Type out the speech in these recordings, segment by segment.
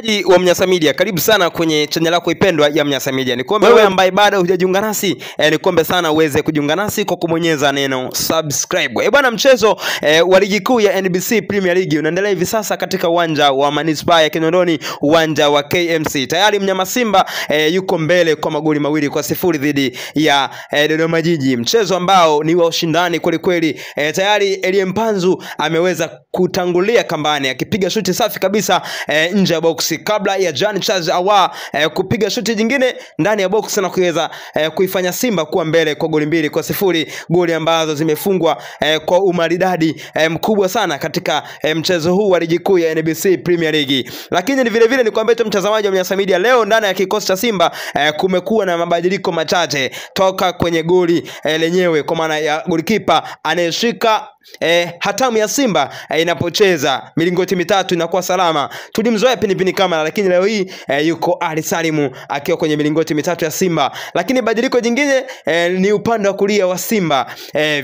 Mtazamaji wa Mnyasa Media, karibu sana kwenye channel yako ipendwa ya Mnyasa Media. Nikombe wewe ambaye bado hujajiunga nasi, nikombe sana uweze kujiunga nasi kwa kubonyeza neno subscribe. Bwana, mchezo wa ligi kuu ya NBC Premier League unaendelea hivi sasa katika uwanja wa Manispaa ya Kinondoni, uwanja wa KMC. Tayari mnyama Simba yuko mbele kwa magoli 2-0 dhidi ya Dodoma Jiji. Mchezo ambao ni wa ushindani kweli kweli. Tayari Elie Mpanzu ameweza kutangulia kambani akipiga shuti safi kabisa nje ya boksi kabla ya Jean Charles Ahoua kupiga shuti jingine ndani ya boksi na kuweza kuifanya Simba kuwa mbele kwa goli 2-0, goli ambazo zimefungwa kwa umaridadi mkubwa sana katika mchezo huu wa ligi kuu ya NBC Premier League. Lakini vile vile ni kwamba mtazamaji wa Mnyasa Media, leo ndani ya kikosi cha Simba kumekuwa na mabadiliko machache toka kwenye goli lenyewe, kwa maana ya golikipa anayeshika hatamu ya Simba inapocheza milingoti mitatu inakuwa salama. Tulimzoea Pinipini Kamara, lakini leo hii yuko Ali Salimu akiwa kwenye milingoti mitatu ya Simba. Lakini badiliko jingine ni upande wa kulia wa Simba,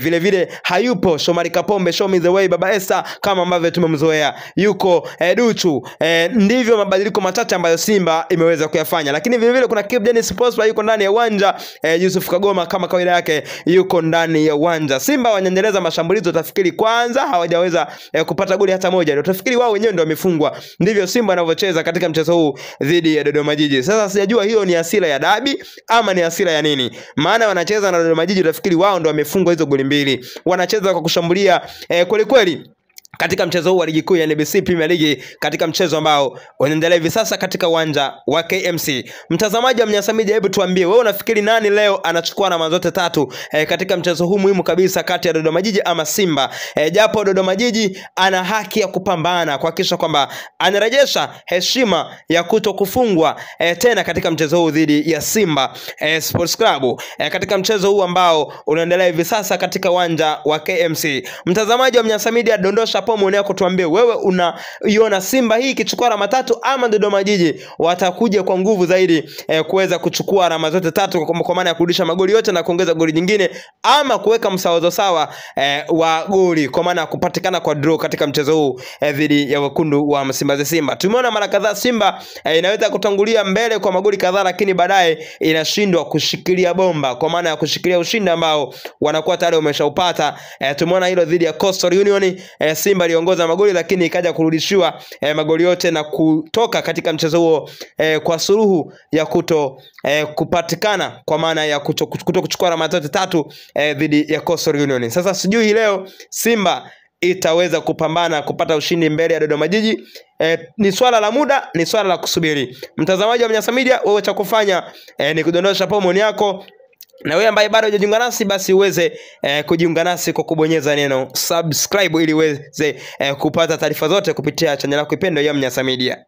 vile vile hayupo Shomari Kapombe, show me the way Baba Esther kama ambavyo tumemzoea, yuko Duchu. Ndivyo mabadiliko matatu ambayo Simba imeweza kuyafanya. Lakini vile vile kuna Kibu Denis Prosper yuko ndani ya uwanja, Yusuf Kagoma kama kawaida yake yuko ndani ya uwanja. Simba wanaendeleza mashambulizi, utafikiri kwanza hawajaweza kupata goli hata moja, utafikiri wao wenyewe ndio wamefungwa. Ndivyo Simba wanavyocheza katika mchezo huu dhidi ya Dodoma Jiji. Sasa sijajua hiyo ni hasira ya dabi ama ni hasira ya nini, maana wanacheza na Dodoma Jiji, utafikiri wao ndio wamefungwa hizo goli mbili. Wanacheza kwa kushambulia kweli kweli katika mchezo huu wa ligi kuu ya NBC Premier League, katika mchezo ambao unaendelea hivi sasa katika uwanja wa KMC. Mtazamaji wa Mnyasa Media, hebu tuambie wewe unafikiri nani leo anachukua alama zote tatu katika mchezo huu muhimu kabisa kati ya Dodoma Jiji ama Simba? Japo Dodoma Jiji ana haki ya kupambana kuhakikisha kwamba anarejesha heshima ya kutokufungwa tena katika mchezo huu dhidi ya Simba Sports Club, katika mchezo huu ambao unaendelea hivi sasa katika uwanja wa KMC. Mtazamaji wa Mnyasa Media, dondosha pomo yako, tuambie wewe unaiona Simba hii ikichukua alama tatu ama Dodoma Jiji watakuja kwa nguvu zaidi kuweza kuchukua alama zote tatu, kwa maana ya kurudisha magoli yote na kuongeza goli nyingine, ama kuweka msawazo sawa wa goli, kwa maana kupatikana kwa draw katika mchezo huu dhidi ya wekundu wa Msimbazi Simba. Tumeona mara kadhaa Simba inaweza kutangulia mbele kwa magoli kadhaa, lakini baadaye inashindwa kushikilia bomba, kwa maana ya kushikilia ushindi ambao wanakuwa tayari wameshaupata. Tumeona hilo dhidi ya Coastal Union, Simba aliongoza magoli lakini ikaja kurudishiwa magoli yote na kutoka katika mchezo huo kwa suluhu ya kupatikana, kwa maana ya kuchukua alama zote tatu dhidi ya Coastal Union. Sasa sijui leo Simba itaweza kupambana kupata ushindi mbele ya Dodoma Jiji. Ni swala la muda, ni swala la kusubiri. Mtazamaji wa Mnyasa Media, wewe cha kufanya ni kudondosha pomoni yako, na wewe ambaye bado hujajiunga nasi basi uweze kujiunga nasi kwa kubonyeza neno subscribe ili uweze kupata taarifa zote kupitia channel yako ipendwa ya Mnyasa Media.